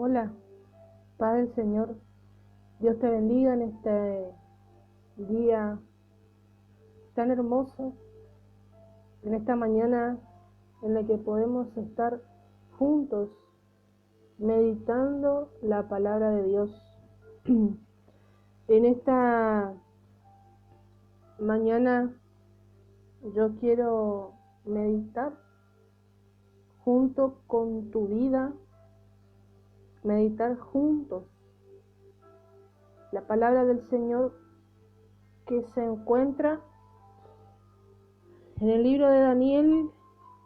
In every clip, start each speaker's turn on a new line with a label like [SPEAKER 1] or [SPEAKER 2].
[SPEAKER 1] Hola, paz del Señor. Dios te bendiga en este día tan hermoso, en esta mañana en la que podemos estar juntos meditando la palabra de Dios. En esta mañana yo quiero meditar junto con tu vida, meditar juntos la palabra del Señor que se encuentra en el libro de Daniel,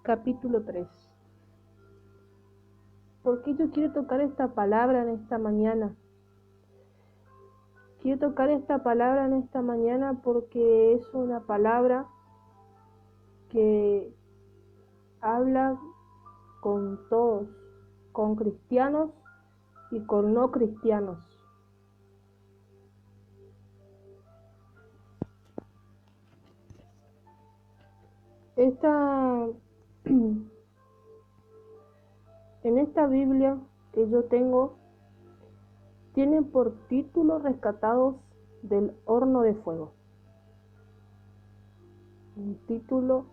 [SPEAKER 1] capítulo 3. ¿Por qué yo quiero tocar esta palabra en esta mañana? Quiero tocar esta palabra en esta mañana porque es una palabra que habla con todos, con cristianos y con no cristianos. En esta Biblia que yo tengo, tiene por título Rescatados del horno de fuego. Un título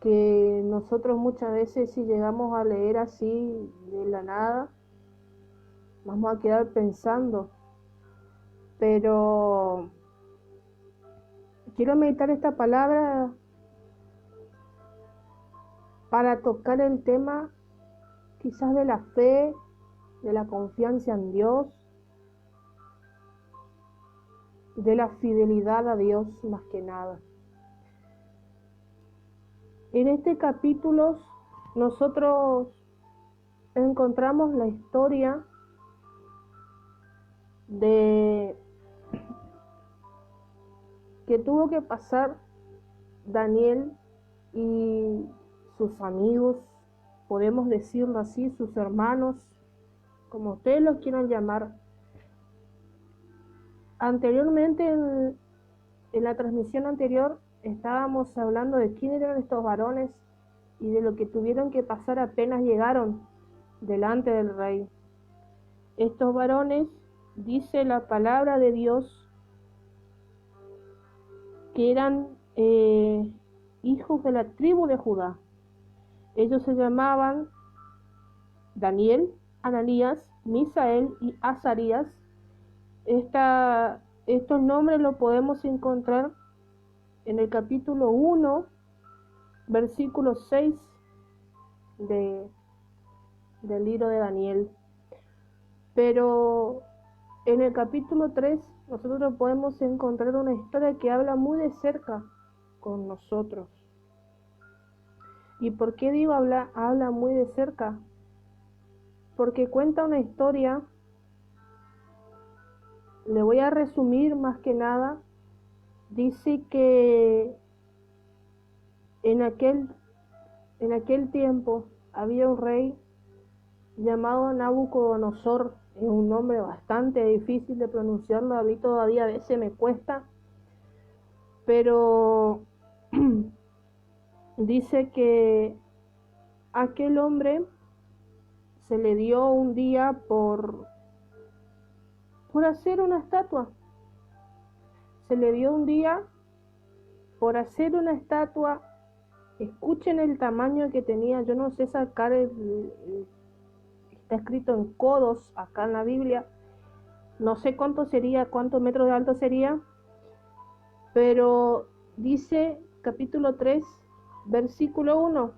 [SPEAKER 1] que nosotros muchas veces, si llegamos a leer así de la nada, vamos a quedar pensando, pero quiero meditar esta palabra para tocar el tema quizás de la fe, de la confianza en Dios, de la fidelidad a Dios más que nada. En este capítulo nosotros encontramos la historia de que tuvo que pasar Daniel y sus amigos, podemos decirlo así, sus hermanos, como ustedes los quieran llamar. Anteriormente, en la transmisión anterior, estábamos hablando de quién eran estos varones y de lo que tuvieron que pasar apenas llegaron delante del rey. Estos varones, dice la palabra de Dios, que eran hijos de la tribu de Judá. Ellos se llamaban Daniel, Ananías, Misael y Azarías. Estos nombres los podemos encontrar en el capítulo 1, versículo 6 del libro de Daniel. Pero en el capítulo 3 nosotros podemos encontrar una historia que habla muy de cerca con nosotros. ¿Y por qué digo habla muy de cerca? Porque cuenta una historia, le voy a resumir más que nada. Dice que en aquel tiempo había un rey llamado Nabucodonosor. Es un nombre bastante difícil de pronunciarlo, a mí todavía a veces me cuesta, pero dice que aquel hombre se le dio un día por hacer una estatua. Se le dio un día por hacer una estatua. Escuchen el tamaño que tenía. Yo no sé sacar está escrito en codos acá en la Biblia. No sé cuántos metros de alto sería, pero dice capítulo 3, versículo 1.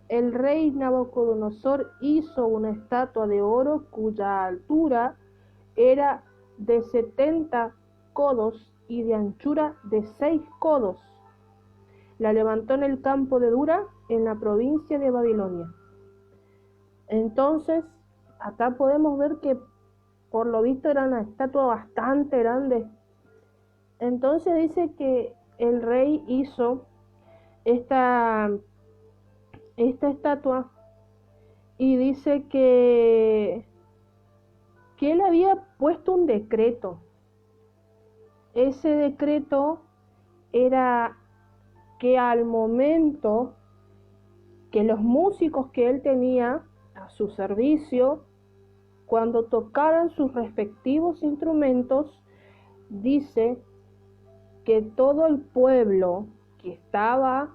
[SPEAKER 1] El rey Nabucodonosor hizo una estatua de oro cuya altura era de 70 codos y de anchura de 6 codos. La levantó en el campo de Dura, en la provincia de Babilonia. Entonces, acá podemos ver que por lo visto era una estatua bastante grande. Entonces dice que el rey hizo esta estatua y dice que él había puesto un decreto. Ese decreto era que al momento que los músicos que él tenía a su servicio cuando tocaran sus respectivos instrumentos, dice que todo el pueblo que estaba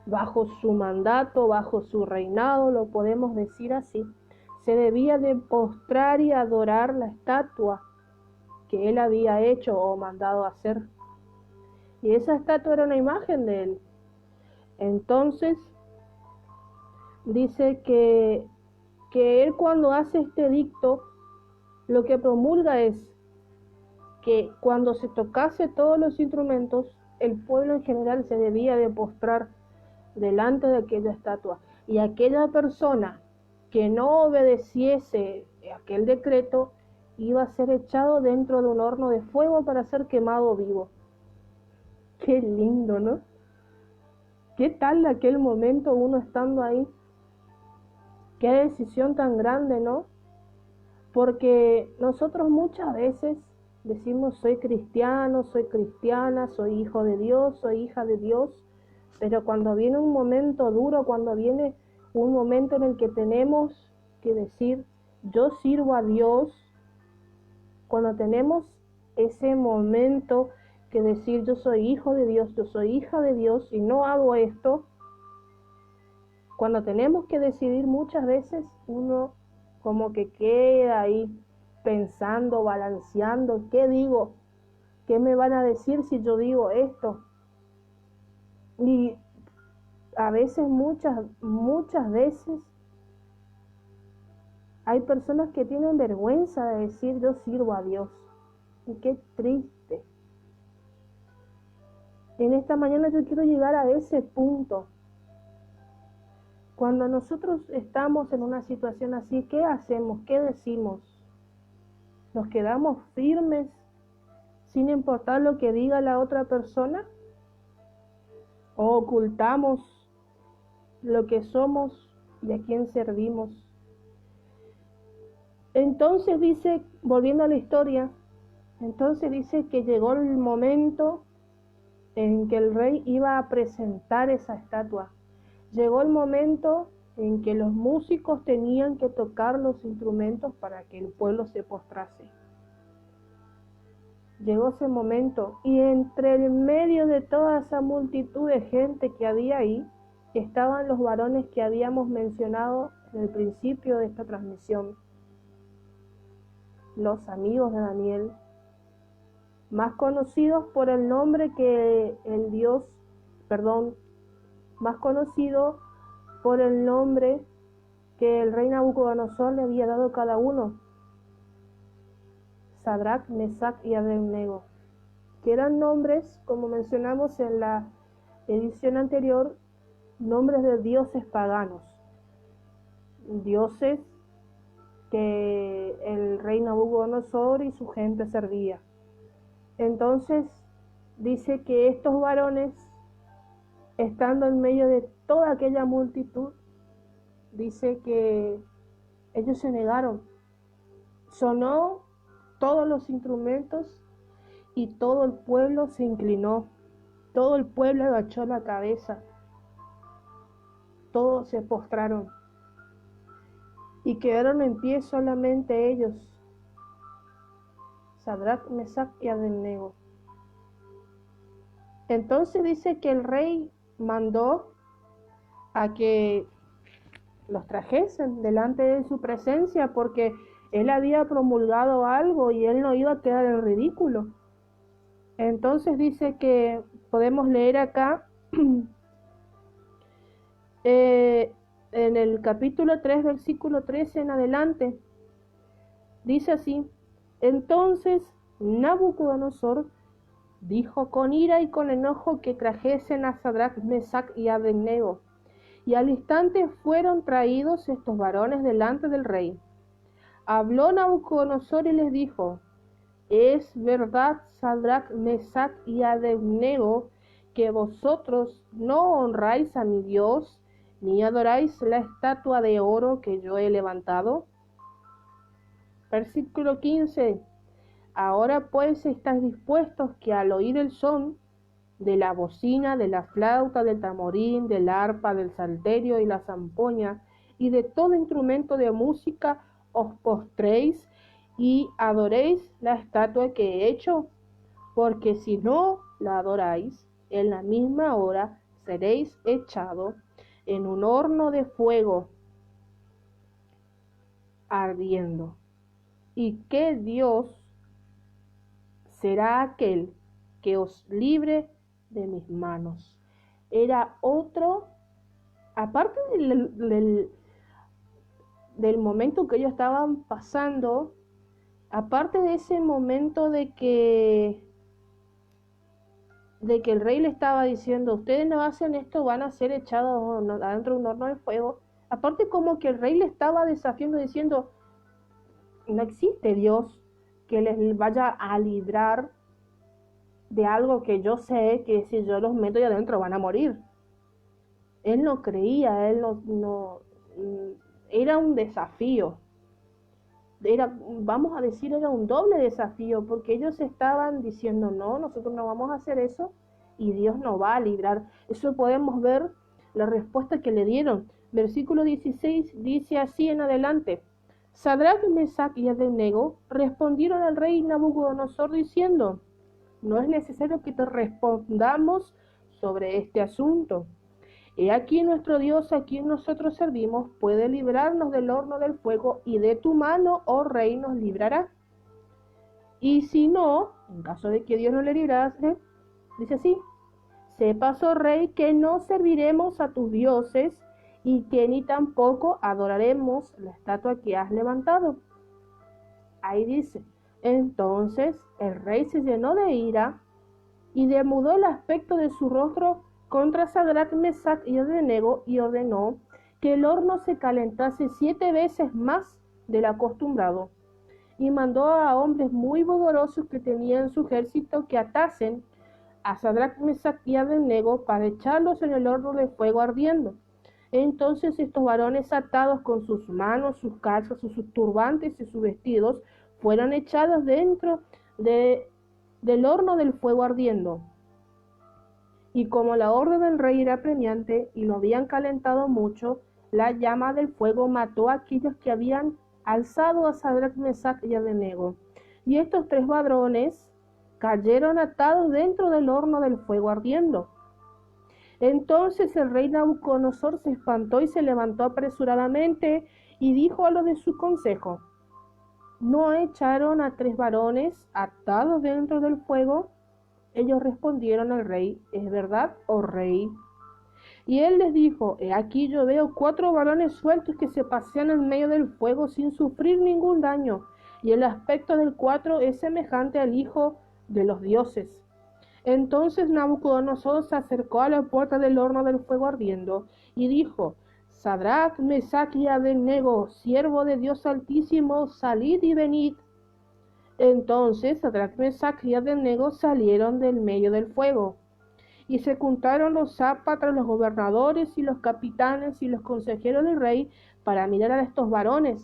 [SPEAKER 1] bajo su mandato, bajo su reinado, lo podemos decir así, se debía de postrar y adorar la estatua que él había hecho o mandado hacer. Y esa estatua era una imagen de él. Entonces, dice que él cuando hace este edicto, lo que promulga es que cuando se tocase todos los instrumentos, el pueblo en general se debía de postrar delante de aquella estatua. Y aquella persona que no obedeciese aquel decreto iba a ser echado dentro de un horno de fuego para ser quemado vivo. Qué lindo, ¿no? ¿Qué tal aquel momento uno estando ahí? Qué decisión tan grande, ¿no? Porque nosotros muchas veces decimos soy cristiano, soy cristiana, soy hijo de Dios, soy hija de Dios, pero cuando viene un momento duro, cuando viene un momento en el que tenemos que decir yo sirvo a Dios, cuando tenemos ese momento que decir yo soy hijo de Dios, yo soy hija de Dios y no hago esto, cuando tenemos que decidir muchas veces uno como que queda ahí pensando, balanceando, ¿qué digo? ¿Qué me van a decir si yo digo esto? Y a veces, muchas veces, hay personas que tienen vergüenza de decir yo sirvo a Dios. Y qué triste. En esta mañana yo quiero llegar a ese punto. Cuando nosotros estamos en una situación así, ¿qué hacemos? ¿Qué decimos? ¿Nos quedamos firmes sin importar lo que diga la otra persona? ¿O ocultamos lo que somos y a quién servimos? Entonces dice, volviendo a la historia, entonces dice que llegó el momento en que el rey iba a presentar esa estatua. Llegó el momento en que los músicos tenían que tocar los instrumentos para que el pueblo se postrase. Llegó ese momento y entre el medio de toda esa multitud de gente que había ahí, estaban los varones que habíamos mencionado en el principio de esta transmisión. Los amigos de Daniel, más conocidos por el nombre que más conocido por el nombre que el rey Nabucodonosor le había dado a cada uno, Sadrach, Mesach y Abednego, que eran nombres, como mencionamos en la edición anterior, nombres de dioses paganos, dioses que el rey Nabucodonosor y su gente servía. Entonces dice que estos varones, estando en medio de toda aquella multitud, dice que ellos se negaron. Sonó todos los instrumentos y todo el pueblo se inclinó. Todo el pueblo agachó la cabeza. Todos se postraron. Y quedaron en pie solamente ellos, Sadrach, Mesach y Abednego. Entonces dice que el rey mandó a que los trajesen delante de su presencia porque él había promulgado algo y él no iba a quedar en ridículo. Entonces dice que podemos leer acá en el capítulo 3, versículo 13 en adelante, dice así: entonces Nabucodonosor dijo con ira y con enojo que trajesen a Sadrach, Mesach y Abednego, y al instante fueron traídos estos varones delante del rey. Habló Nabucodonosor y les dijo: es verdad, Sadrach, Mesach y Abednego, que vosotros no honráis a mi Dios, ni adoráis la estatua de oro que yo he levantado. Versículo 15. Ahora pues estáis dispuestos que al oír el son de la bocina, de la flauta, del tamorín, del arpa, del salterio y la zampoña, y de todo instrumento de música, os postréis y adoréis la estatua que he hecho, porque si no la adoráis, en la misma hora seréis echados en un horno de fuego ardiendo. ¿Y qué Dios será aquel que os libre de mis manos? Era otro, aparte del momento que ellos estaban pasando, aparte de ese momento de que el rey le estaba diciendo, ustedes no hacen esto, van a ser echados adentro de un horno de fuego. Aparte como que el rey le estaba desafiando diciendo, no existe Dios que les vaya a librar de algo que yo sé que si yo los meto ahí adentro van a morir. Él no creía, él no era un desafío. Vamos a decir, era un doble desafío, porque ellos estaban diciendo, no, nosotros no vamos a hacer eso, y Dios nos va a librar. Eso podemos ver la respuesta que le dieron. Versículo 16 dice así en adelante: Sadrac, Mesac y Abednego respondieron al rey Nabucodonosor diciendo, no es necesario que te respondamos sobre este asunto. He aquí nuestro Dios, a quien nosotros servimos, puede librarnos del horno del fuego, y de tu mano, oh rey, nos librará. Y si no, en caso de que Dios no le librase, dice así, sepas, oh rey, que no serviremos a tus dioses, y que ni tampoco adoraremos la estatua que has levantado. Ahí dice, entonces el rey se llenó de ira, y demudó el aspecto de su rostro contra Sadrac, Mesac y Abednego, y ordenó que el horno se calentase 7 veces más del acostumbrado, y mandó a hombres muy vigorosos que tenían en su ejército que atasen a Sadrac, Mesac y Abednego para echarlos en el horno de fuego ardiendo. Entonces estos varones, atados con sus manos, sus calzas, sus turbantes y sus vestidos, fueron echados dentro del horno del fuego ardiendo. Y como la orden del rey era apremiante y lo habían calentado mucho, la llama del fuego mató a aquellos que habían alzado a Sadrac, Mesac y Abednego. Y estos 3 varones cayeron atados dentro del horno del fuego ardiendo. Entonces el rey Nabucodonosor se espantó y se levantó apresuradamente y dijo a los de su consejo, ¿no echaron a 3 varones atados dentro del fuego? Ellos respondieron al rey, ¿es verdad, oh rey? Y él les dijo, he aquí yo veo 4 varones sueltos que se pasean en medio del fuego sin sufrir ningún daño, y el aspecto del 4 es semejante al hijo de los dioses. Entonces Nabucodonosor se acercó a la puerta del horno del fuego ardiendo, y dijo, Sadrac, Mesac y Abednego, siervo de Dios Altísimo, salid y venid. Entonces Sadrac, Mesac y Abednego salieron del medio del fuego, y se juntaron los sátrapas, los gobernadores y los capitanes y los consejeros del rey para mirar a estos varones.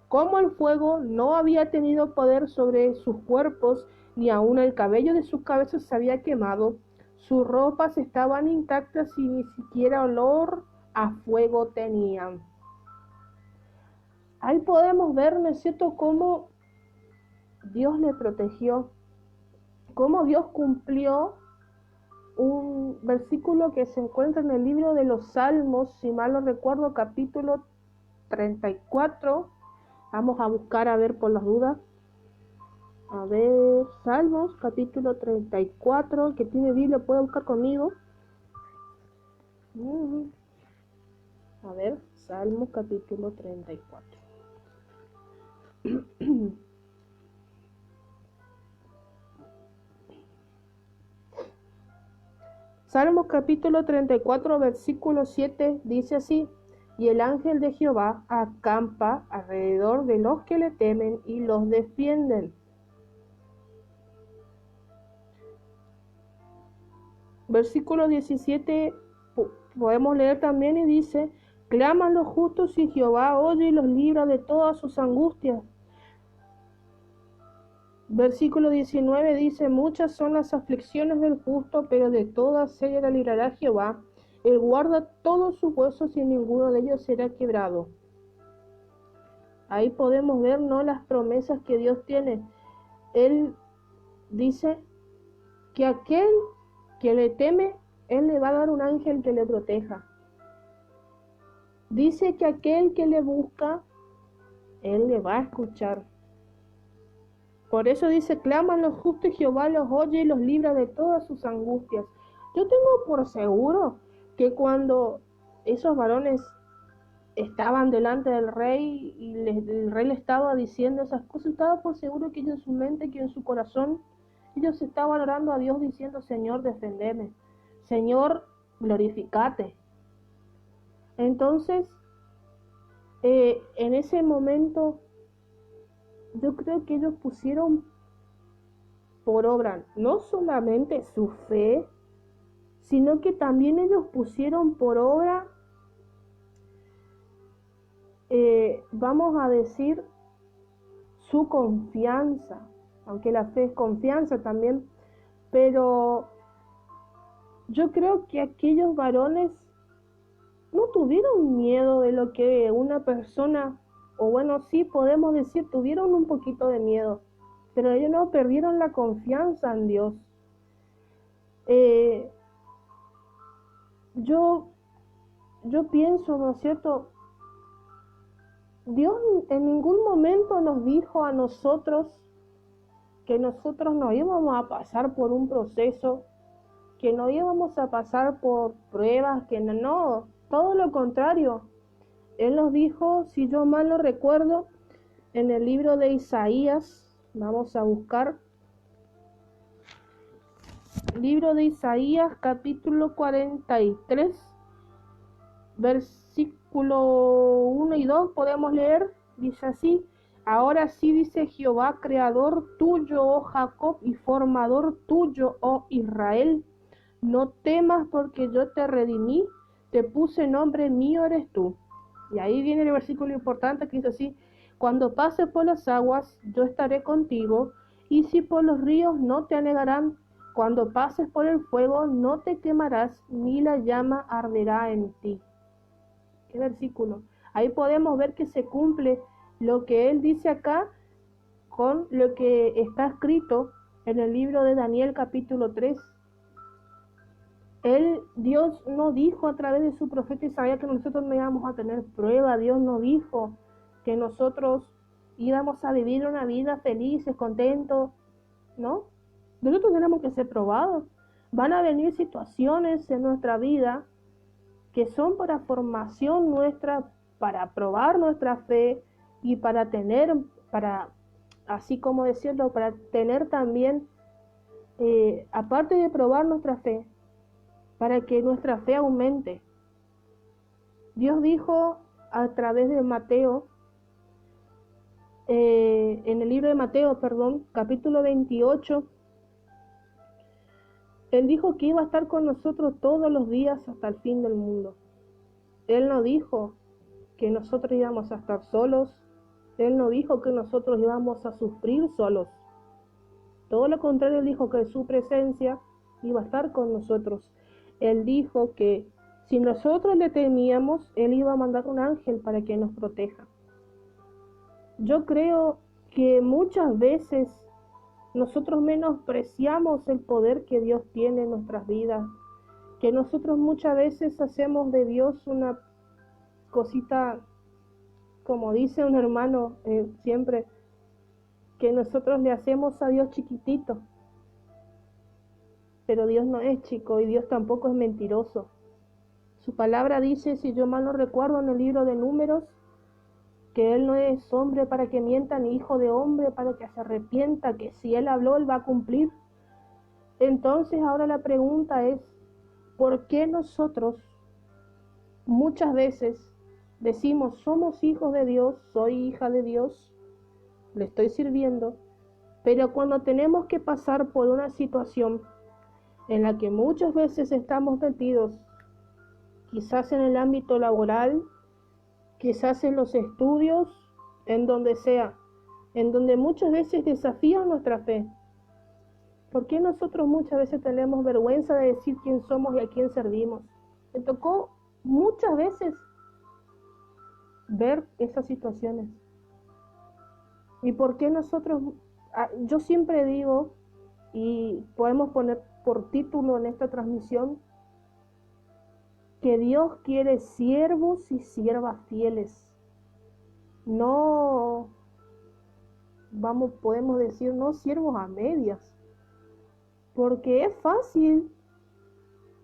[SPEAKER 1] Como el fuego no había tenido poder sobre sus cuerpos, ni aun el cabello de sus cabezas se había quemado, sus ropas estaban intactas y ni siquiera olor a fuego tenían. Ahí podemos ver, ¿no es cierto?, cómo Dios le protegió, cómo Dios cumplió un versículo que se encuentra en el libro de los Salmos, si mal no recuerdo, capítulo 34. Vamos a buscar a ver por las dudas. A ver, Salmos, capítulo 34, el que tiene Biblia puede buscar conmigo. A ver, Salmos, capítulo 34. Salmos capítulo 34, versículo 7, dice así, y el ángel de Jehová acampa alrededor de los que le temen y los defienden. Versículo 17, podemos leer también y dice, claman los justos y Jehová oye y los libra de todas sus angustias. Versículo 19 dice, muchas son las aflicciones del justo, pero de todas ellas la librará Jehová. Él guarda todos sus huesos y ninguno de ellos será quebrado. Ahí podemos ver, ¿no?, las promesas que Dios tiene. Él dice que aquel que le teme, Él le va a dar un ángel que le proteja. Dice que aquel que le busca, Él le va a escuchar. Por eso dice, claman los justos y Jehová los oye y los libra de todas sus angustias. Yo tengo por seguro que cuando esos varones estaban delante del rey y el rey le estaba diciendo esas cosas, estaba por seguro que ellos en su mente, que en su corazón, ellos estaban orando a Dios diciendo, Señor, defendeme, Señor, glorificate. Entonces, en ese momento, yo creo que ellos pusieron por obra no solamente su fe, sino que también ellos pusieron por obra, vamos a decir, su confianza, aunque la fe es confianza también, pero yo creo que aquellos varones no tuvieron miedo de lo que una persona, o bueno, sí podemos decir, tuvieron un poquito de miedo, pero ellos no perdieron la confianza en Dios. Yo pienso, ¿no es cierto? Dios en ningún momento nos dijo a nosotros que nosotros no íbamos a pasar por un proceso, que no íbamos a pasar por pruebas, que no, todo lo contrario. Él nos dijo, si yo mal no recuerdo, en el libro de Isaías, vamos a buscar, libro de Isaías, capítulo 43, versículo 1 y 2, podemos leer, dice así, ahora sí dice Jehová, creador tuyo, oh Jacob, y formador tuyo, oh Israel, no temas porque yo te redimí, te puse nombre, mío eres tú. Y ahí viene el versículo importante que dice así, cuando pases por las aguas, yo estaré contigo, y si por los ríos no te anegarán, cuando pases por el fuego, no te quemarás, ni la llama arderá en ti. ¿Qué versículo? Ahí podemos ver que se cumple lo que él dice acá con lo que está escrito en el libro de Daniel capítulo 3. Dios no dijo a través de su profeta Isaías que nosotros no íbamos a tener prueba. Dios no dijo que nosotros íbamos a vivir una vida felices, contentos, ¿no? Nosotros tenemos que ser probados. Van a venir situaciones en nuestra vida que son para formación nuestra, para probar nuestra fe y para tener, así como decirlo, para tener también, aparte de probar nuestra fe, para que nuestra fe aumente. Dios dijo a través de Mateo, en el libro de Mateo, capítulo 28, Él dijo que iba a estar con nosotros todos los días hasta el fin del mundo. Él no dijo que nosotros íbamos a estar solos. Él no dijo que nosotros íbamos a sufrir solos. Todo lo contrario, Él dijo que su presencia iba a estar con nosotros. Él dijo que si nosotros le temíamos, Él iba a mandar un ángel para que nos proteja. Yo creo que muchas veces nosotros menospreciamos el poder que Dios tiene en nuestras vidas, que nosotros muchas veces hacemos de Dios una cosita, como dice un hermano siempre, que nosotros le hacemos a Dios chiquitito, pero Dios no es chico y Dios tampoco es mentiroso. Su palabra dice, si yo mal no recuerdo, en el libro de Números, que Él no es hombre para que mienta, ni hijo de hombre para que se arrepienta, que si Él habló, Él va a cumplir. Entonces ahora la pregunta es, ¿por qué nosotros muchas veces decimos, somos hijos de Dios, soy hija de Dios, le estoy sirviendo, pero cuando tenemos que pasar por una situación en la que muchas veces estamos metidos, quizás en el ámbito laboral, quizás en los estudios, en donde sea, en donde muchas veces desafían nuestra fe, ¿por qué nosotros muchas veces tenemos vergüenza de decir quién somos y a quién servimos? Me tocó muchas veces ver esas situaciones. ¿Y por qué nosotros? Yo siempre digo, y podemos poner por título en esta transmisión, que Dios quiere siervos y siervas fieles. No, podemos decir, no siervos a medias, porque es fácil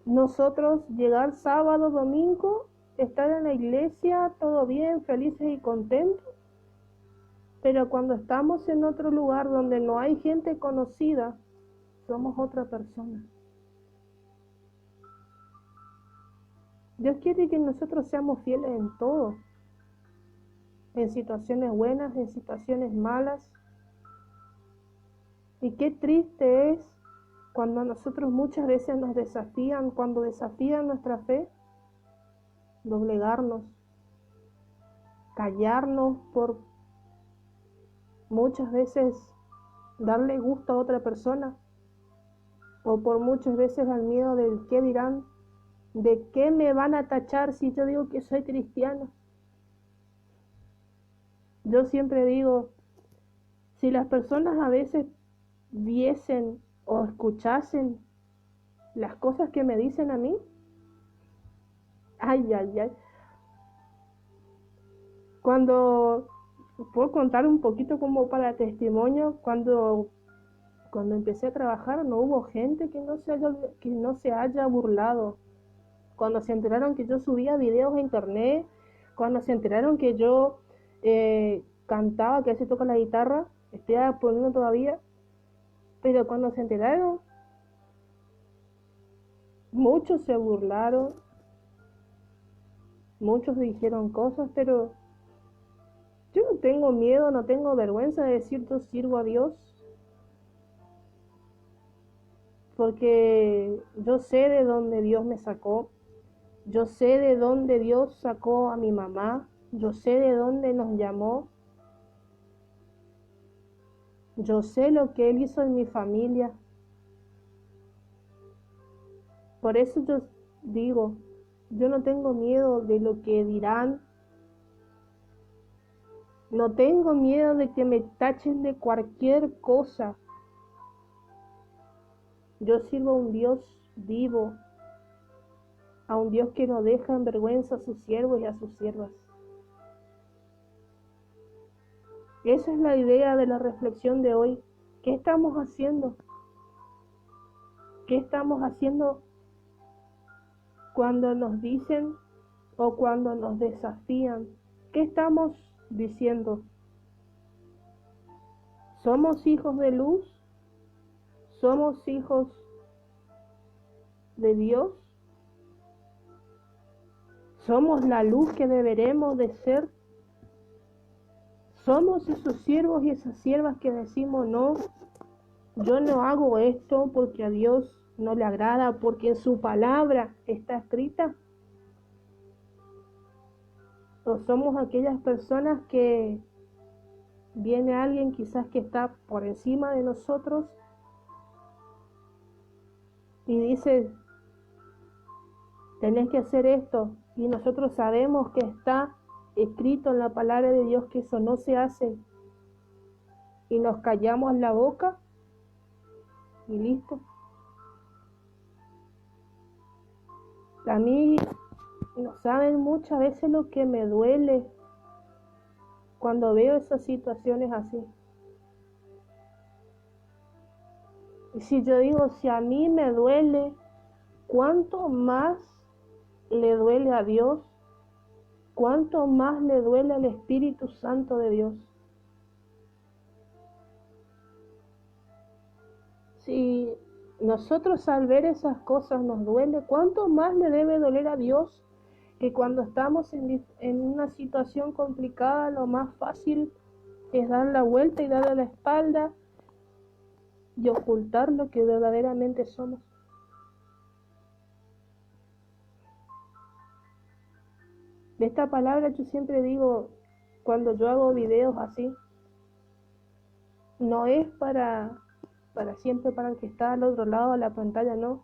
[SPEAKER 1] nosotros llegar sábado, domingo, estar en la iglesia, todo bien, felices y contentos, pero cuando estamos en otro lugar donde no hay gente conocida, somos otra persona. Dios quiere que nosotros seamos fieles en todo, en situaciones buenas, en situaciones malas. Y qué triste es cuando a nosotros muchas veces nos desafían, cuando desafían nuestra fe, doblegarnos, callarnos por muchas veces darle gusto a otra persona, o por muchas veces al miedo del qué dirán, de qué me van a tachar si yo digo que soy cristiano. Yo siempre digo, si las personas a veces viesen o escuchasen las cosas que me dicen a mí, ay, ay, ay. Cuando puedo contar un poquito como para testimonio, cuando empecé a trabajar no hubo gente que no se haya burlado. Cuando se enteraron que yo subía videos a internet, cuando se enteraron que yo cantaba, que a veces toco la guitarra, estoy aprendiendo todavía, pero cuando se enteraron, muchos se burlaron, muchos dijeron cosas, pero yo no tengo miedo, no tengo vergüenza de decir yo sirvo a Dios, porque yo sé de dónde Dios me sacó, yo sé de dónde Dios sacó a mi mamá, yo sé de dónde nos llamó, yo sé lo que Él hizo en mi familia. Por eso yo digo, yo no tengo miedo de lo que dirán, no tengo miedo de que me tachen de cualquier cosa. Yo sirvo a un Dios vivo, a un Dios que no deja en vergüenza a sus siervos y a sus siervas. Esa es la idea de la reflexión de hoy. ¿Qué estamos haciendo? ¿Qué estamos haciendo cuando nos dicen o cuando nos desafían? ¿Qué estamos diciendo? ¿Somos hijos de luz? ¿Somos hijos de Dios? ¿Somos la luz que deberemos de ser? ¿Somos esos siervos y esas siervas que decimos no, yo no hago esto porque a Dios no le agrada, porque en su palabra está escrita? ¿O somos aquellas personas que viene alguien quizás que está por encima de nosotros y dice, tenés que hacer esto, y nosotros sabemos que está escrito en la palabra de Dios que eso no se hace, y nos callamos la boca y listo? A mí, no saben muchas veces lo que me duele cuando veo esas situaciones así. Y si yo digo, si a mí me duele, ¿cuánto más le duele a Dios? ¿Cuánto más le duele al Espíritu Santo de Dios? Si nosotros al ver esas cosas nos duele, ¿cuánto más le debe doler a Dios? Que cuando estamos en una situación complicada, lo más fácil es dar la vuelta y darle la espalda y ocultar lo que verdaderamente somos. De esta palabra yo siempre digo, cuando yo hago videos así, no es para siempre para el que está al otro lado de la pantalla, no.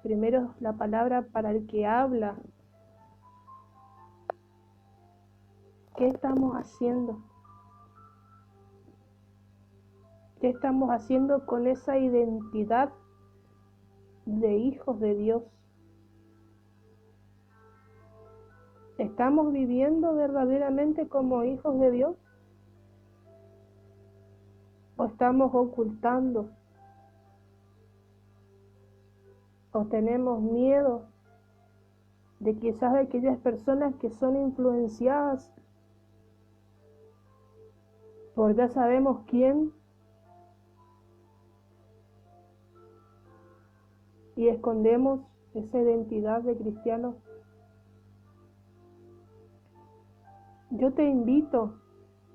[SPEAKER 1] Primero la palabra para el que habla. ¿Qué estamos haciendo? ¿Qué estamos haciendo con esa identidad de hijos de Dios? ¿Estamos viviendo verdaderamente como hijos de Dios? ¿O estamos ocultando? ¿O tenemos miedo de quizás de aquellas personas que son influenciadas por ya sabemos quién y escondemos esa identidad de cristiano? Yo te invito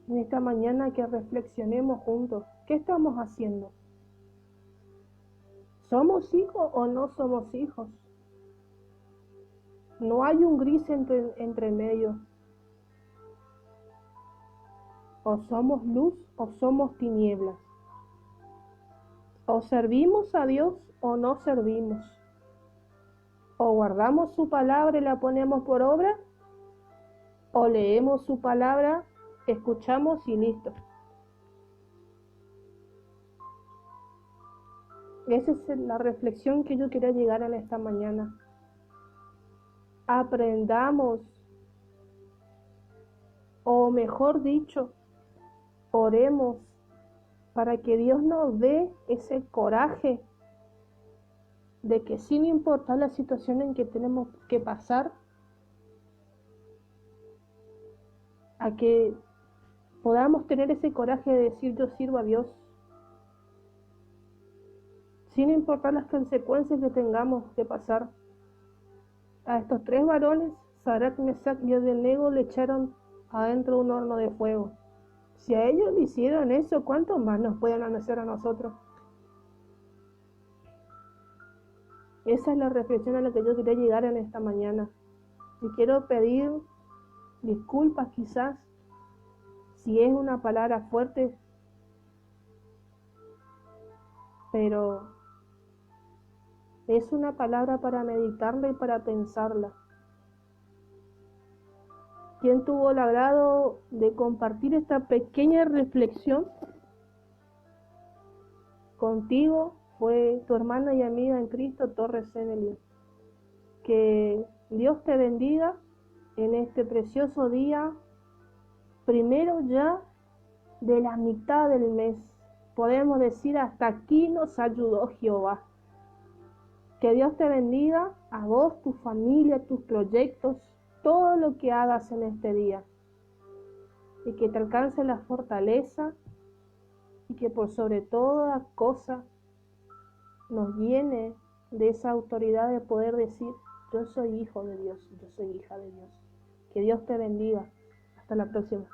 [SPEAKER 1] en esta mañana a que reflexionemos juntos. ¿Qué estamos haciendo? ¿Somos hijos o no somos hijos? No hay un gris entre medio. O somos luz o somos tinieblas. O servimos a Dios o no servimos. O guardamos su palabra y la ponemos por obra, o leemos su palabra, escuchamos y listo. Esa es la reflexión que yo quería llegar en esta mañana. Aprendamos, o mejor dicho, oremos para que Dios nos dé ese coraje de que sin importar la situación en que tenemos que pasar, a que podamos tener ese coraje de decir yo sirvo a Dios, sin importar las consecuencias que tengamos que pasar. A estos 3 varones, Sadrach, Mesach y Abednego, le echaron adentro de un horno de fuego. Si a ellos le hicieron eso, ¿cuánto más nos pueden hacer a nosotros? Esa es la reflexión a la que yo quería llegar en esta mañana. Y quiero pedir disculpas quizás si es una palabra fuerte, pero es una palabra para meditarla y para pensarla. ¿Quién tuvo el agrado de compartir esta pequeña reflexión contigo? Fue tu hermana y amiga en Cristo, Torres Evelyn. Que Dios te bendiga en este precioso día, primero ya de la mitad del mes. Podemos decir, hasta aquí nos ayudó Jehová. Que Dios te bendiga a vos, tu familia, tus proyectos, todo lo que hagas en este día. Y que te alcance la fortaleza y que por sobre toda cosa nos llene de esa autoridad de poder decir, yo soy hijo de Dios, yo soy hija de Dios. Que Dios te bendiga. Hasta la próxima.